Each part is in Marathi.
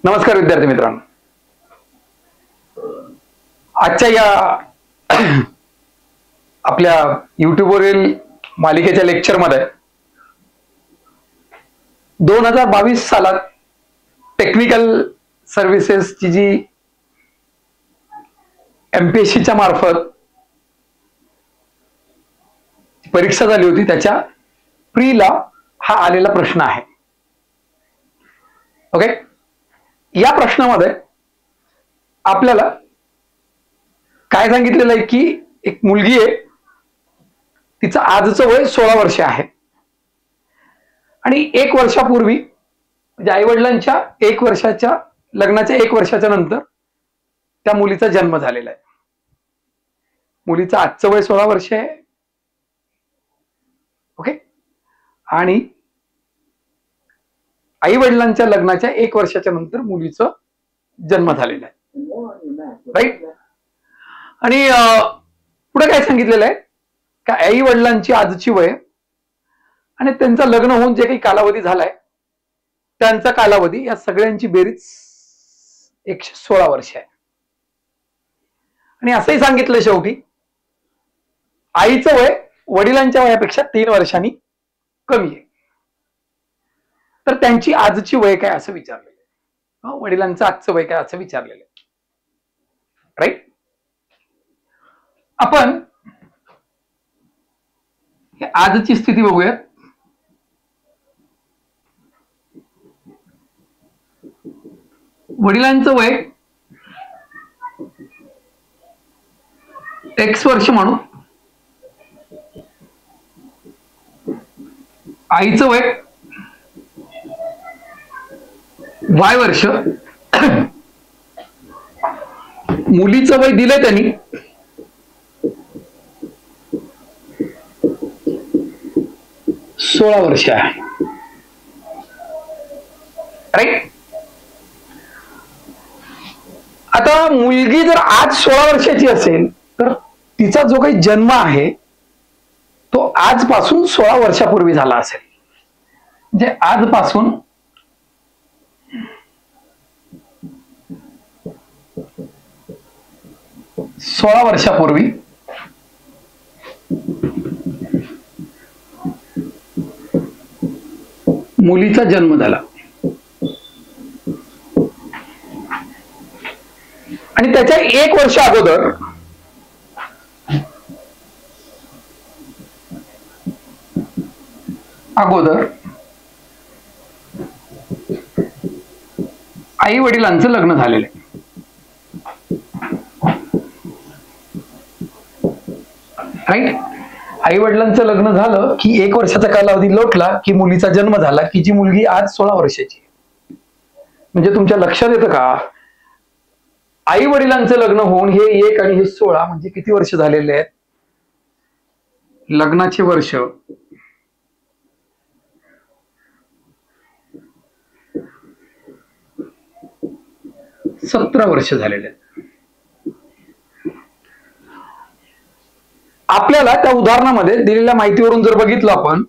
नमस्कार विद्यार्थी मित्रांनो, आजच्या या आपल्या युट्यूबवरील मालिकेच्या लेक्चरमध्ये 2022 सालात टेक्निकल सर्व्हिसेसची जी MPSCच्या मार्फत परीक्षा झाली होती त्याच्या प्रीला हा आलेला प्रश्न आहे. ओके, या प्रश्नामध्ये आपल्याला काय सांगितलेलं आहे की एक मुलगी आहे, तिचं आजचं वय 16 वर्ष आहे आणि 1 वर्षापूर्वी म्हणजे आई वडिलांच्या 1 वर्षाच्या लग्नाच्या 1 वर्षाच्या नंतर त्या मुलीचा जन्म झालेला आहे. मुलीचं आजचं वय 16 वर्ष आहे. ओके, आणि आई वडिलांच्या लग्नाच्या 1 वर्षाच्या नंतर मुलीचा जन्म झालेला आहे. राईट. आणि पुढे काय सांगितलेलं आहे का आई वडिलांची आजची वय आणि त्यांचं लग्न होऊन जे काही कालावधी झालाय त्यांचा कालावधी या सगळ्यांची बेरीज 116 वर्ष आहे. आणि असंही सांगितलं शेवटी आईचं वय वडिलांच्या वयापेक्षा 3 वर्षांनी कमी आहे. तर त्यांची आजची वय काय असं विचारलेलं आहे, वडिलांचं आजचं वय काय असं विचारलेलं आहे. राईट. आपण आजची स्थिती बघूया. वडिलांचं वय X वर्ष म्हणू, आईचं वय Y वर्ष, मुलीचं वय दिलंय त्यांनी 16 वर्ष आहे. राईट. आता मुलगी जर आज 16 वर्षाची असेल तर तिचा जो काही जन्म आहे तो आजपासून 16 वर्षापूर्वी झाला असेल. म्हणजे आजपासून 16 वर्षापूर्वी मुलीचा जन्म झाला आणि त्याच्या 1 वर्ष अगोदर आई वडिलांचं लग्न झालेलं आहे. राईट. आई वडिलांचं लग्न झालं की 1 वर्षाचा कालावधी लोटला की मुलीचा जन्म झाला की जी मुलगी आज 16 वर्षाची. म्हणजे तुमच्या लक्षात येतं का आई वडिलांचं लग्न होऊन हे 1 आणि हे 16 म्हणजे किती वर्ष झालेले आहेत. लग्नाचे वर्ष 17 वर्ष झालेले आहेत. आपल्याला त्या उदाहरणामध्ये दिलेल्या माहितीवरून जर बघितलं आपण,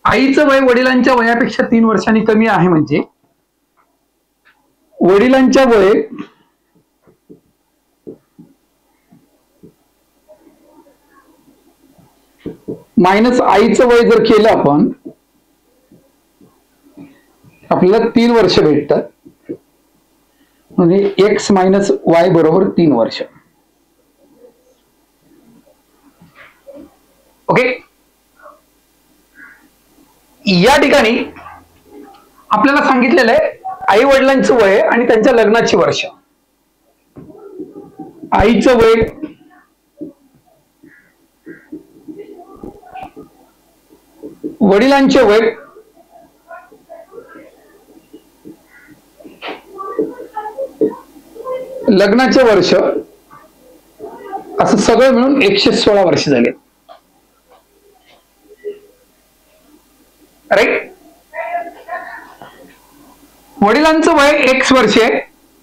आईचं वय वडिलांच्या वयापेक्षा 3 वर्षांनी कमी आहे म्हणजे वडिलांच्या वय मायनस आईचं वय जर केलं आपण आपल्याला 3 वर्ष भेटतात. म्हणजे X मायनस Y बरोबर 3 वर्ष. ओके. या ठिकाणी आपल्याला सांगितलेलं आहे आई वडिलांचं वय आणि त्यांच्या लग्नाची वर्ष. आईचं वय वडिलांचे वय लग्नाचे वर्ष असं सगळं मिळून 116 वर्ष झाले. राईट. वडिलांचं वय X वर्ष आहे,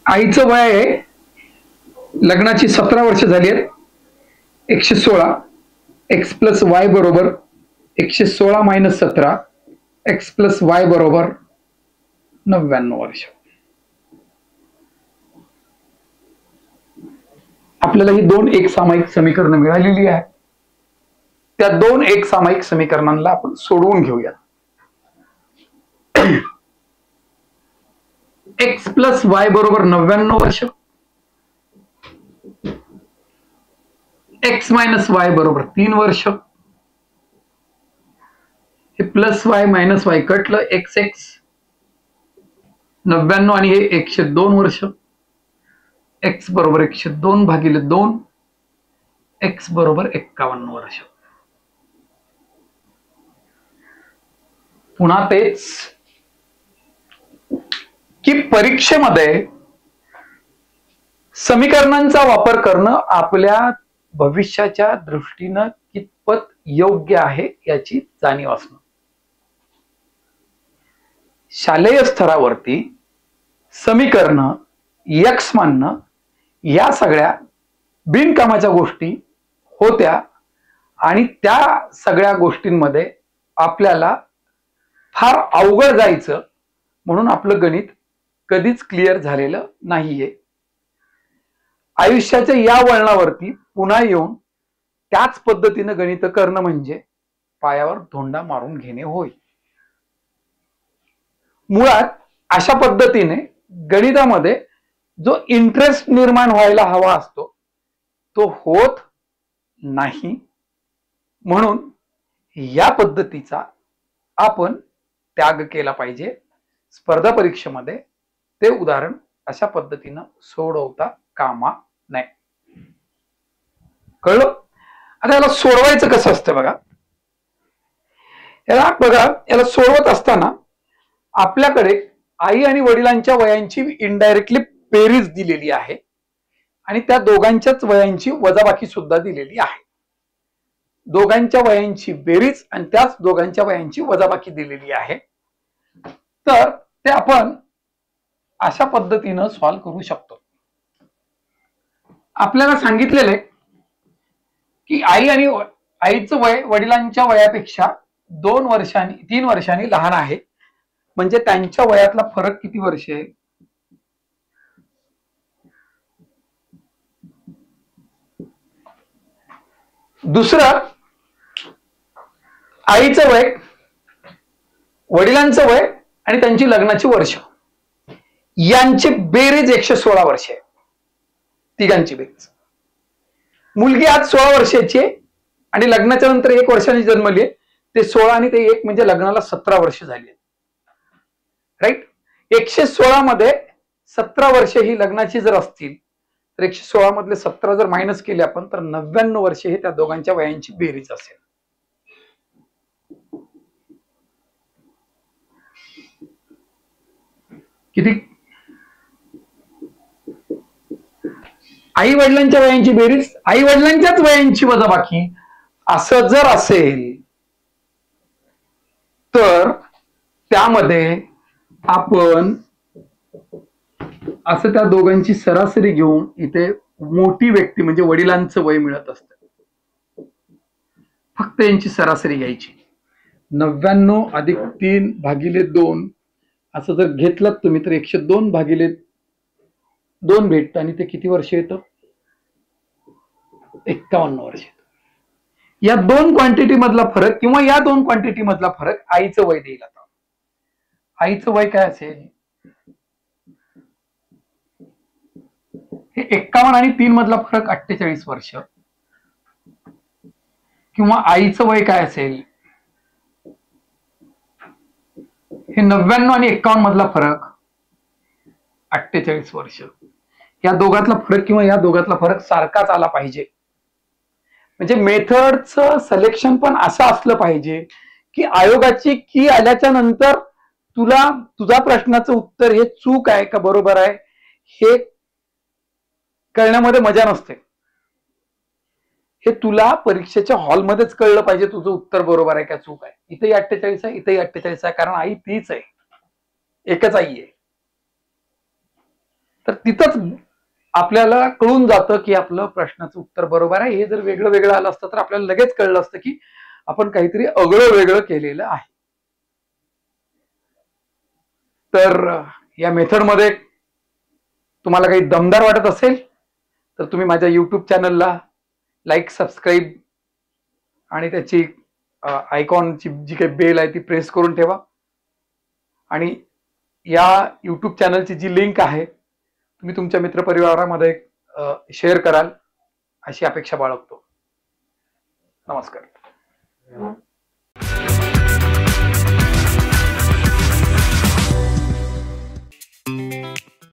आईचं वय आहे लग्नाची 17 वर्ष झाली आहेत. 116 X प्लस Y बरोबर 116 मायनस 17 x प्लस वाय बरोबर 99 वर्ष. आपल्याला ही 2 एकसामायिक समीकरणं मिळालेली आहे. त्या 2 एकसामायिक समीकरणांना आपण सोडवून घेऊया. एक्स प्लस वाय बरोबर 99 वर्ष, एक्स मायनस वाय बरोबर 3 वर्ष, हे प्लस वाय मायनस वाय कटलं, एक्स एक्स 99 आणि हे 102 वर्ष, एक्स बरोबर 102 भागिले 2, एक्स बरोबर 51 वर्ष. पुन्हा तेच की परीक्षेमध्ये समीकरणांचा वापर करणं आपल्या भविष्याच्या दृष्टीनं कितपत योग्य आहे याची जाणीव असणं. शालेय स्तरावरती समीकरणं, यक्स मानणं या सगळ्या बिनकामाच्या गोष्टी होत्या आणि त्या सगळ्या गोष्टींमध्ये आपल्याला फार अवघड जायचं म्हणून आपलं गणित कधीच क्लिअर झालेलं नाहीये. आयुष्याच्या या वळणावरती पुन्हा येऊन त्याच पद्धतीनं गणित करणं म्हणजे पायावर धोंडा मारून घेणे होय. मुळात अशा पद्धतीने गणितामध्ये जो इंटरेस्ट निर्माण व्हायला हवा असतो तो होत नाही. म्हणून या पद्धतीचा आपण त्याग केला पाहिजे. स्पर्धा परीक्षेमध्ये ते उदाहरण अशा पद्धतीनं सोडवता कामा नये. कळलं? आता याला सोडवायचं कसं असतं बघा. याला सोडवत असताना आपल्याकडे आई आणि वडिलांच्या वयांची इनडायरेक्टली बेरीज दिलेली आहे आणि त्या दोघांच्याच वयांची वजाबाकी सुद्धा दिलेली आहे. दोघांच्या वयांची बेरीज आणि त्याच दोघांच्या वयांची वजाबाकी दिलेली आहे. तर ते आपण अशा पद्धतीनं सॉल्व्ह करू शकतो. आपल्याला सांगितलेलं आहे की आई आणि आईचं वय वडिलांच्या वयापेक्षा 3 वर्षांनी लहान आहे. म्हणजे त्यांच्या वयातला फरक किती वर्ष आहे? दुसरं, आईचं वय, वडिलांचं वय आणि त्यांची लग्नाची वर्ष यांची बेरीज 116 वर्ष आहे. तिघांची बेरीज. मुलगी आज 16 वर्षाची आहे आणि लग्नाच्या नंतर 1 वर्षांनी जन्मली आहे. ते 16 आणि ते 1 म्हणजे लग्नाला 17 वर्ष झाली. राईट? 116 मध्ये 17 वर्ष ही लग्नाची जर असतील तर 116 मधले 17 जर मायनस केले आपण तर 99 वर्ष हे त्या दोघांच्या वयांची बेरीज असेल. किती? आई वडिलांच्या वयांची बेरीज, आई वडिलांच्याच वयांची वजाबाकी असं जर असेल तर त्यामध्ये आपण असं त्या दोघांची सरासरी घेऊन इथे मोठी व्यक्ती म्हणजे वडिलांचं वय मिळत असतं. फक्त यांची सरासरी घ्यायची. 99 अधिक 3 भागिले 2 असं जर घेतलं तुम्ही तर 102 भागिले 2 भेटत आणि ते किती वर्ष येतं? 51 वर्ष. या 2 क्वांटिटी मधला फरक किंवा या 2 क्वांटिटी मधला फरक आईचं वय देईल. आता आईचं वय काय असेल? हे 51 आणि 3 मधला फरक 48 वर्ष. किंवा आईचं वय काय असेल? हे 99 आणि 51 मधला फरक 48 वर्ष. या दोघातला फरक किंवा या दोघातला फरक सारखाच आला पाहिजे. म्हणजे मेथडचं सिलेक्शन पण असं असलं पाहिजे की आयोगाची की आल्याच्या नंतर तुला तुझ्या प्रश्नाचं उत्तर हे चूक आहे का बरोबर आहे हे कळण्यामध्ये मजा नसते. हे तुला परीक्षेच्या हॉलमध्येच कळलं पाहिजे तुझं उत्तर बरोबर आहे का चूक आहे. इथेही 48 आहे, इथेही 48 आहे, कारण आई तीच आहे, एकच आई आहे. तर तिथंच आपल्याला कळून जातं की आपलं प्रश्नाचं उत्तर बरोबर आहे. हे जर वेगळं वेगळं आलं असतं तर आपल्याला लगेच कळलं असतं की आपण काहीतरी आगळं वेगळं केलेलं आहे. तर या मेथडमध्ये तुम्हाला काही दमदार वाटत असेल तर तुम्ही माझ्या यूट्यूब चॅनलला लाईक, सबस्क्राईब आणि त्याची आयकॉनची जी काही बेल आहे ती प्रेस करून ठेवा. आणि या यूट्यूब चॅनलची जी लिंक आहे तुम्ही तुमच्या मित्रपरिवारामध्ये शेअर कराल अशी अपेक्षा बाळगतो. नमस्कार.